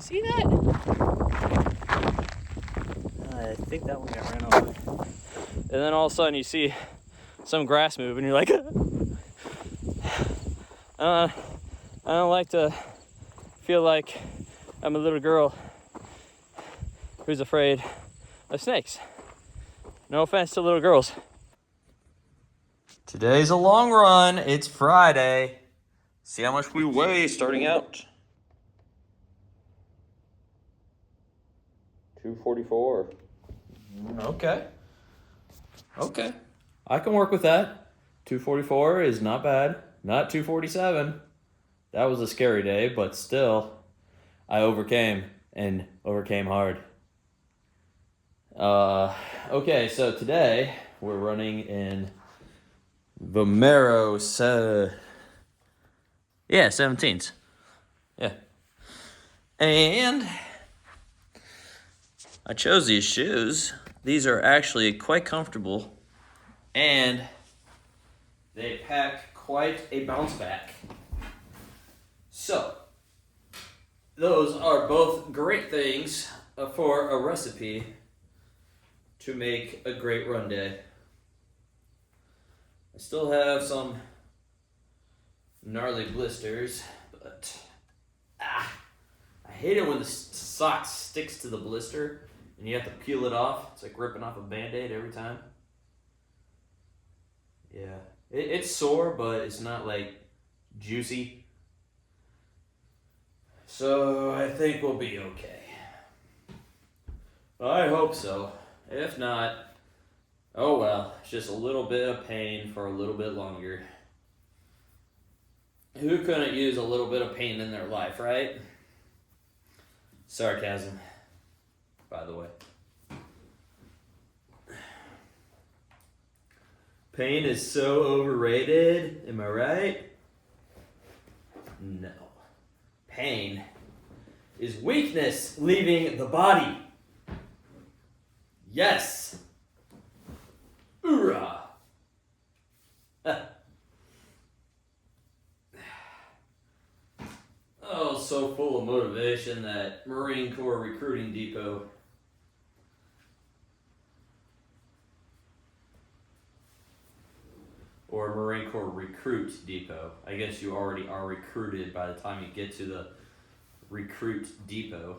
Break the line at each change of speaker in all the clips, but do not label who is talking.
See that? I think that one got ran over. And then all of a sudden you see some grass move and you're like, I don't like to feel like I'm a little girl who's afraid of snakes. No offense to little girls. Today's a long run. It's Friday. See how much we weigh starting out. 244. Okay. I can work with that. 244 is not bad. Not 247. That was a scary day, but still, I overcame and overcame hard. Okay, so today we're running in Vomero 17s. Yeah. And I chose these shoes. These are actually quite comfortable and they pack quite a bounce back. So, those are both great things for a recipe to make a great run day. I still have some gnarly blisters, but I hate it when the sock sticks to the blister and you have to peel it off. It's like ripping off a Band-Aid every time. Yeah, it's sore, but it's not like juicy. So I think we'll be okay. I hope so. If not, oh well, it's just a little bit of pain for a little bit longer. Who couldn't use a little bit of pain in their life, right? Sarcasm, by the way. Pain is so overrated, am I right? No. Pain is weakness leaving the body. Yes. Hoorah. Oh, so full of motivation, that Marine Corps recruiting depot. Or Marine Corps Recruit Depot. I guess you already are recruited by the time you get to the Recruit Depot.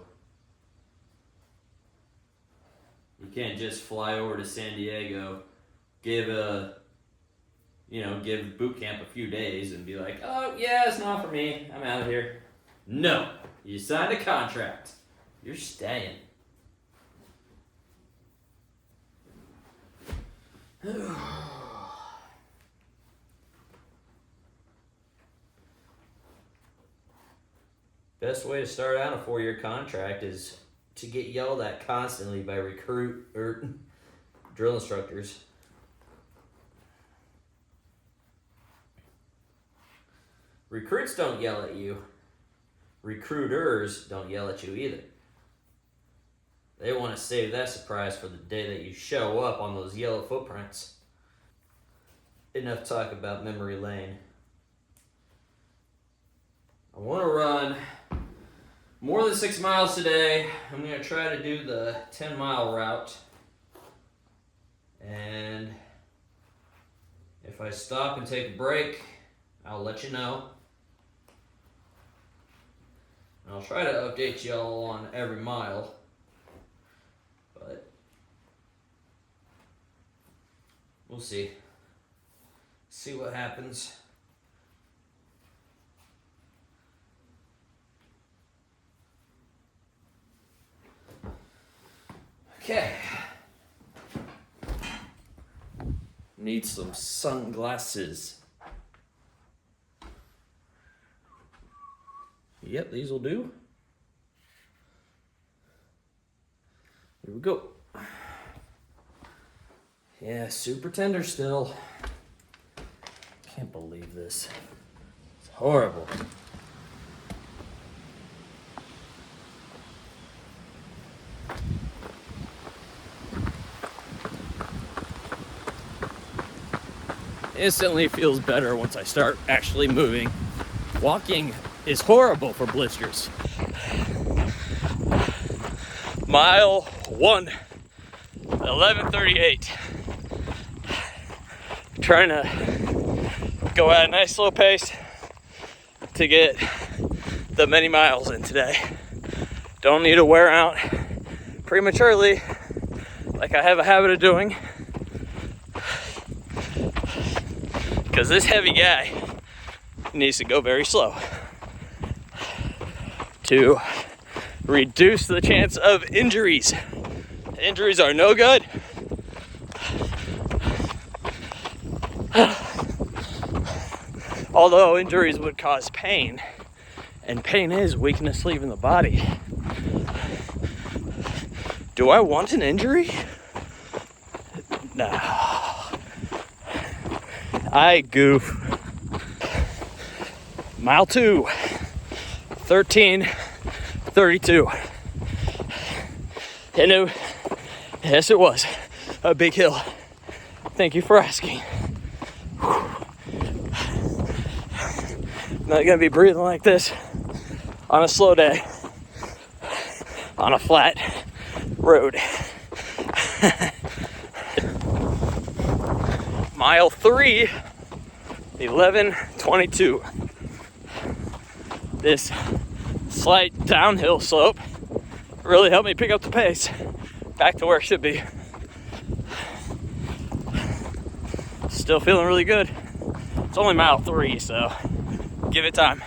You can't just fly over to San Diego, give boot camp a few days and be like, oh yeah, it's not for me, I'm out of here. No, you signed a contract. You're staying. Best way to start out a 4-year contract is to get yelled at constantly by drill instructors. Recruits don't yell at you. Recruiters don't yell at you either. They want to save that surprise for the day that you show up on those yellow footprints. Enough talk about memory lane. I want to run more than 6 miles today. I'm going to try to do the 10-mile route. And if I stop and take a break, I'll let you know. And I'll try to update y'all on every mile. But we'll see. See what happens. Okay. Need some sunglasses. Yep, these will do. Here we go. Yeah, super tender still. Can't believe this. It's horrible. Instantly feels better once I start actually moving. Walking is horrible for blisters. Mile 1, 11:38. Trying to go at a nice slow pace to get the many miles in today. Don't need to wear out prematurely like I have a habit of doing, because this heavy guy needs to go very slow to reduce the chance of injuries. Injuries are no good. Although injuries would cause pain, and pain is weakness leaving the body. Do I want an injury? No. I goof. Mile 2, 13:32. And yes, it was a big hill. Thank you for asking. Not gonna be breathing like this on a slow day, on a flat road. Mile 3, 11:22. This slight downhill slope really helped me pick up the pace back to where it should be. Still feeling really good. It's only mile 3, so give it time.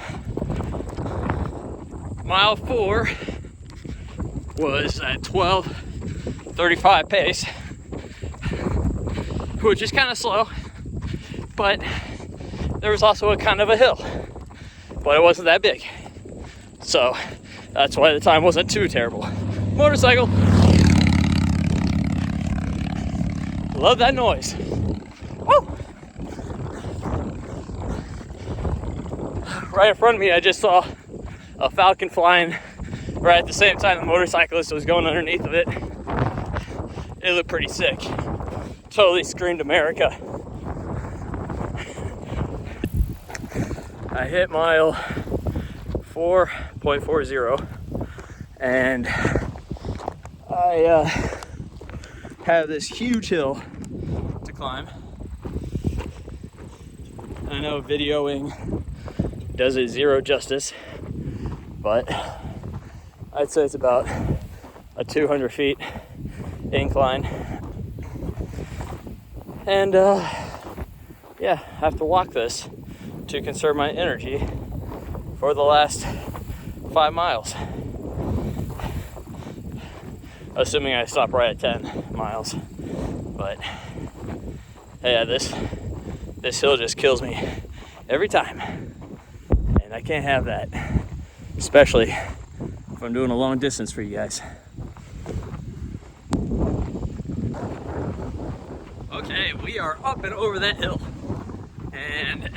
Mile 4 was at 12:35 pace, which is kind of slow, but there was also a kind of a hill, but it wasn't that big, so that's why the time wasn't too terrible. Motorcycle, love that noise. Woo! Right in front of me, I just saw a falcon flying right at the same time the motorcyclist was going underneath of it. It looked pretty sick. Totally screamed America. I hit mile 4.40 and I have this huge hill to climb. I know videoing does it zero justice, but I'd say it's about a 200 feet incline. And yeah, I have to walk this to conserve my energy for the last 5 miles. Assuming I stop right at 10 miles. But yeah, this hill just kills me every time. And I can't have that, especially if I'm doing a long distance for you guys. Okay, we are up and over that hill, and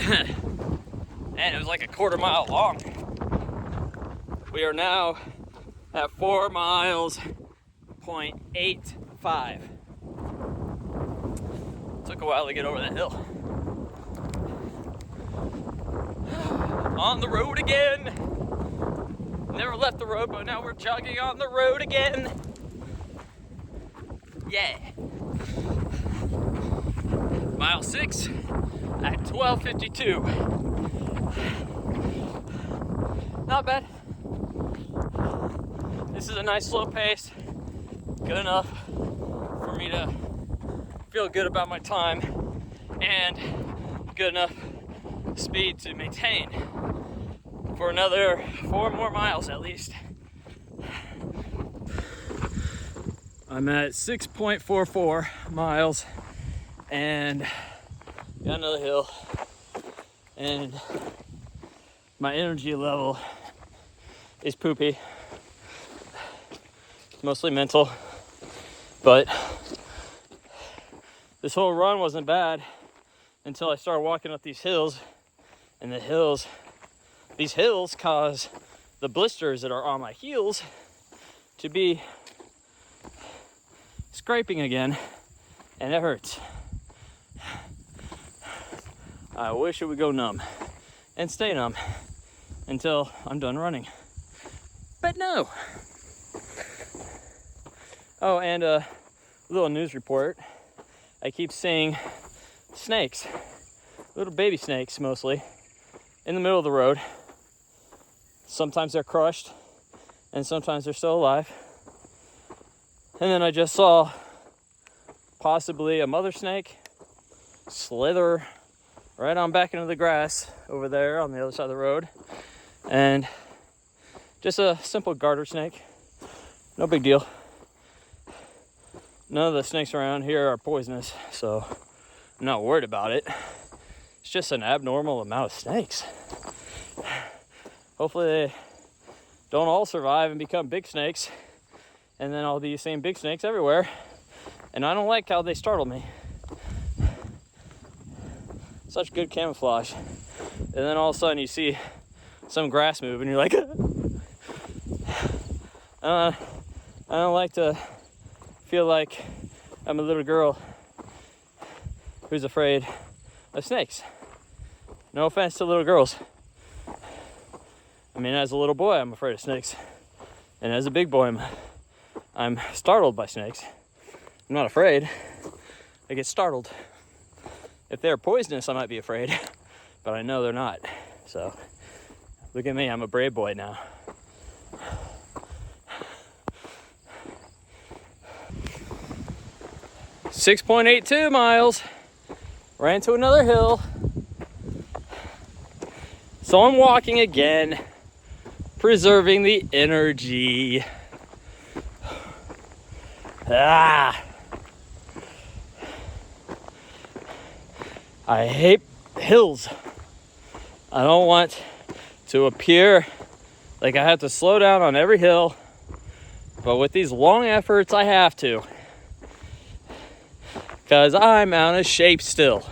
it was like a quarter mile long. We are now at 4 miles, 0.85. Took a while to get over that hill. On the road again. Never left the road, but now we're jogging on the road again. Yeah. Mile 6 at 12:52. Not bad. This is a nice slow pace. Good enough for me to feel good about my time, and good enough speed to maintain for another 4 more miles at least. I'm at 6.44 miles and got another hill, and my energy level is poopy. Mostly mental, but this whole run wasn't bad until I started walking up these hills, and these hills cause the blisters that are on my heels to be scraping again, and it hurts. I wish it would go numb and stay numb until I'm done running, but no. Oh, and a little news report. I keep seeing snakes, little baby snakes mostly, in the middle of the road. Sometimes they're crushed, and sometimes they're still alive. And then I just saw possibly a mother snake slither right on back into the grass over there on the other side of the road. And just a simple garter snake. No big deal. None of the snakes around here are poisonous, so I'm not worried about it. It's just an abnormal amount of snakes. Hopefully they don't all survive and become big snakes, and then I'll be seeing big snakes everywhere. And I don't like how they startle me. Such good camouflage. And then all of a sudden you see some grass move and you're like, I don't like to feel like I'm a little girl who's afraid of snakes. No offense to little girls. I mean, as a little boy, I'm afraid of snakes. And as a big boy, I'm startled by snakes. I'm not afraid. I get startled. If they're poisonous, I might be afraid, but I know they're not. So, look at me, I'm a brave boy now. .82 miles. Ran into another hill. So I'm walking again, preserving the energy. I hate hills. I don't want to appear like I have to slow down on every hill, but with these long efforts, I have to. Because I'm out of shape still.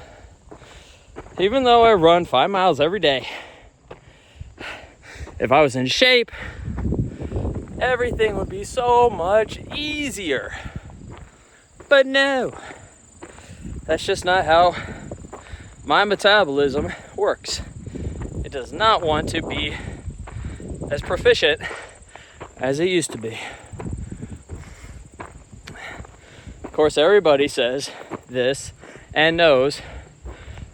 Even though I run 5 miles every day. If I was in shape, everything would be so much easier. But no. That's just not how my metabolism works. It does not want to be as proficient as it used to be. Of course, everybody says this and knows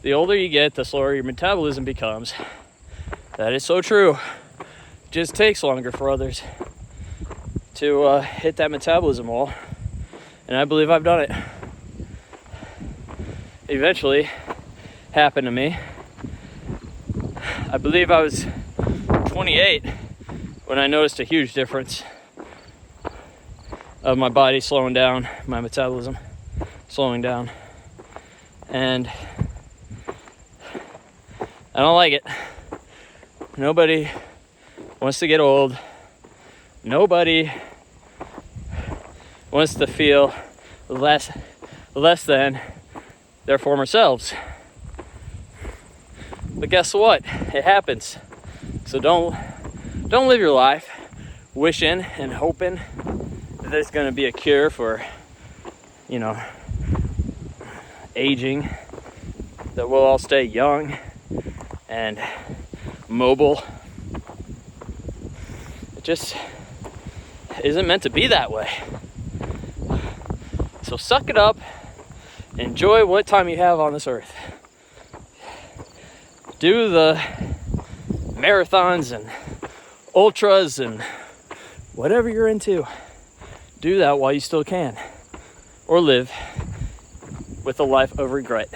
the older you get, the slower your metabolism becomes. That is so true. It just takes longer for others to hit that metabolism wall. And I believe I've done it. Eventually happened to me. I believe I was 28 when I noticed a huge difference of my body slowing down, my metabolism slowing down. And I don't like it. Nobody wants to get old. Nobody wants to feel less than their former selves. But guess what? It happens. So don't live your life wishing and hoping that there's going to be a cure for, aging, that we'll all stay young and mobile. It just isn't meant to be that way. So suck it up. Enjoy what time you have on this earth. Do the marathons and ultras and whatever you're into. Do that while you still can. Or live with a life of regret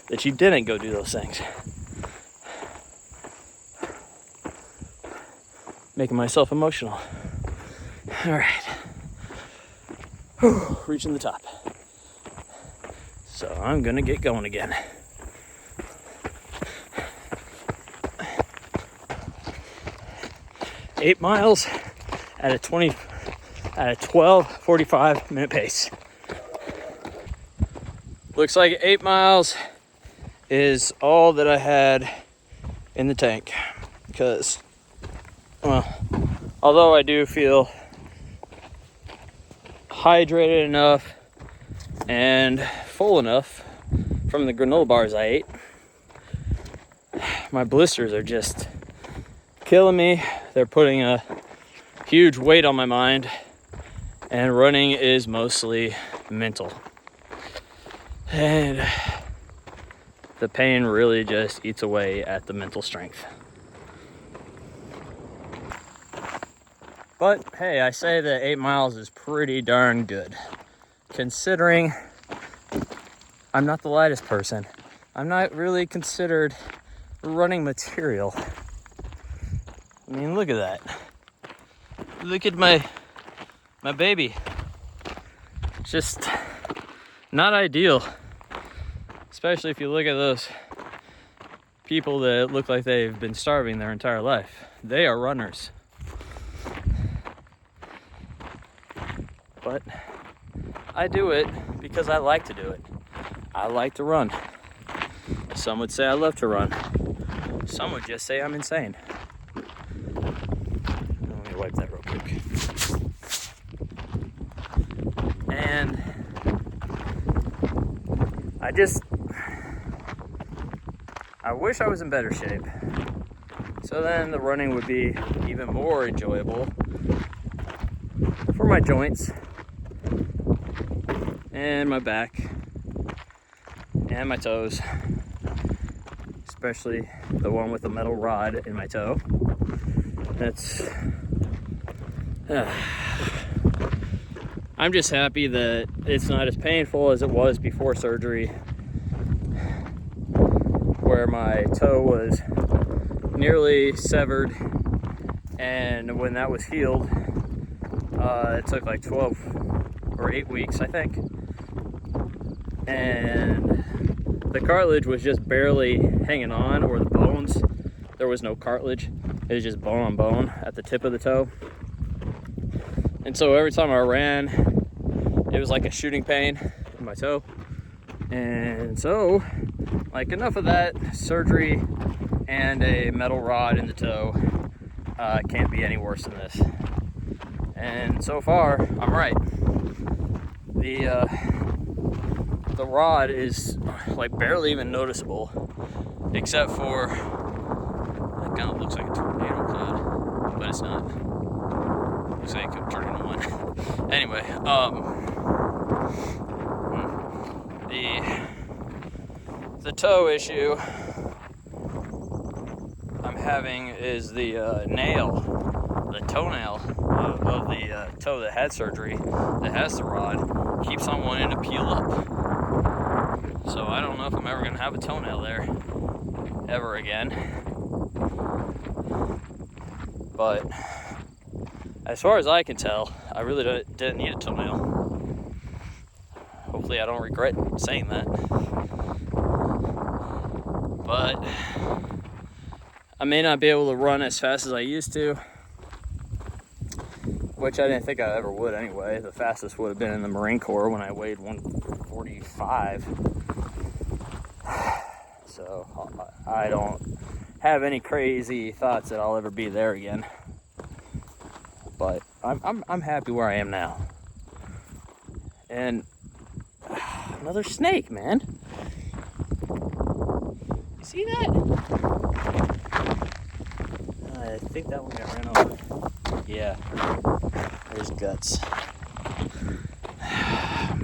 that you didn't go do those things. Making myself emotional. All right. Reaching the top. So I'm gonna get going again. Eight miles at a 12:45 minute pace. Looks like 8 miles is all that I had in the tank. Because, although I do feel hydrated enough and full enough from the granola bars I ate, my blisters are just killing me. They're putting a huge weight on my mind, And running is mostly mental. And the pain really just eats away at the mental strength. But hey, I say that 8 miles is pretty darn good, considering I'm not the lightest person. I'm not really considered running material. I mean, look at that. Look at my baby. Just not ideal. Especially if you look at those people that look like they've been starving their entire life. They are runners. But I do it because I like to do it. I like to run. Some would say I love to run. Some would just say I'm insane. Let me wipe that real quick. And I wish I was in better shape. So then the running would be even more enjoyable for my joints and my back and my toes, especially the one with the metal rod in my toe. I'm just happy that it's not as painful as it was before surgery, where my toe was nearly severed, and when that was healed, it took like 12 or 8 weeks, I think, and the cartilage was just barely hanging on, or the bones. There was no cartilage. It was just bone on bone at the tip of the toe. And so every time I ran, it was like a shooting pain in my toe. And so, like, enough of that surgery and a metal rod in the toe can't be any worse than this. And so far, I'm right. The rod is like barely even noticeable, except for it kind of looks like a tornado cloud, but it's not. Looks like it could turn into one. Anyway, the toe issue I'm having is the toenail of the toe that had surgery, that has the rod, keeps on wanting to peel up. So I don't know if I'm ever going to have a toenail there ever again. But as far as I can tell, I really didn't need a toenail. Hopefully I don't regret saying that. But I may not be able to run as fast as I used to, which I didn't think I ever would anyway. The fastest would have been in the Marine Corps when I weighed 145. So I don't have any crazy thoughts that I'll ever be there again. But I'm happy where I am now. And another snake, man. You see that? I think that one got ran over. Yeah. There's guts.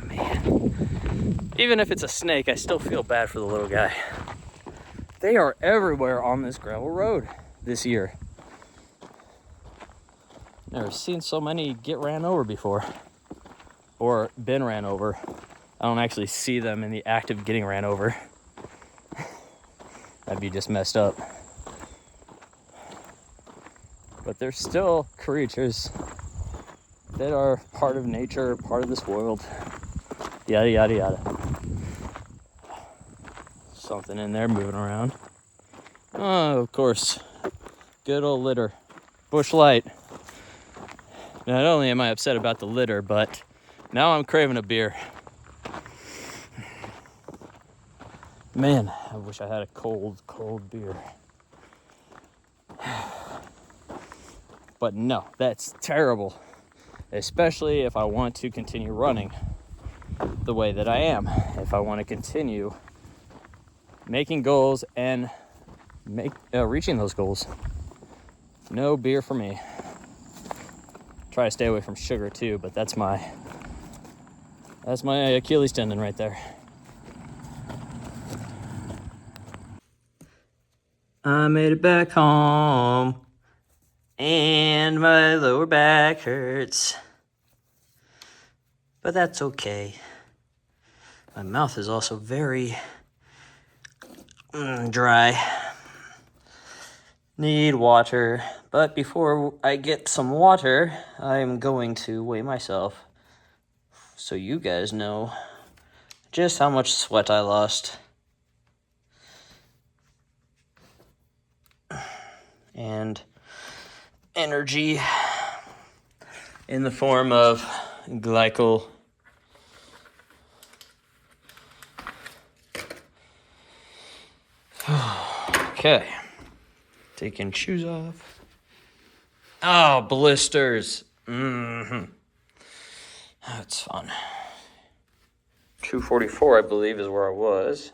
Man. Even if it's a snake, I still feel bad for the little guy. They are everywhere on this gravel road this year. Never seen so many get ran over before, or been ran over. I don't actually see them in the act of getting ran over. That'd be just messed up. But there's still creatures that are part of nature, part of this world. Yada, yada, yada. Something in there moving around. Oh, of course. Good old litter. Bush light. Not only am I upset about the litter, but now I'm craving a beer. Man, I wish I had a cold beer. But no, that's terrible. Especially if I want to continue running the way that I am. If I want to continue making goals and reaching those goals. No beer for me. try to stay away from sugar too, but that's my Achilles tendon right there. I made it back home, and my lower back hurts. But that's okay. My mouth is also very dry. Need water. But before I get some water, I'm going to weigh myself so you guys know just how much sweat I lost. And energy in the form of glycol. Okay. Taking shoes off. Oh, blisters. That's fun. 244, I believe, is where I was.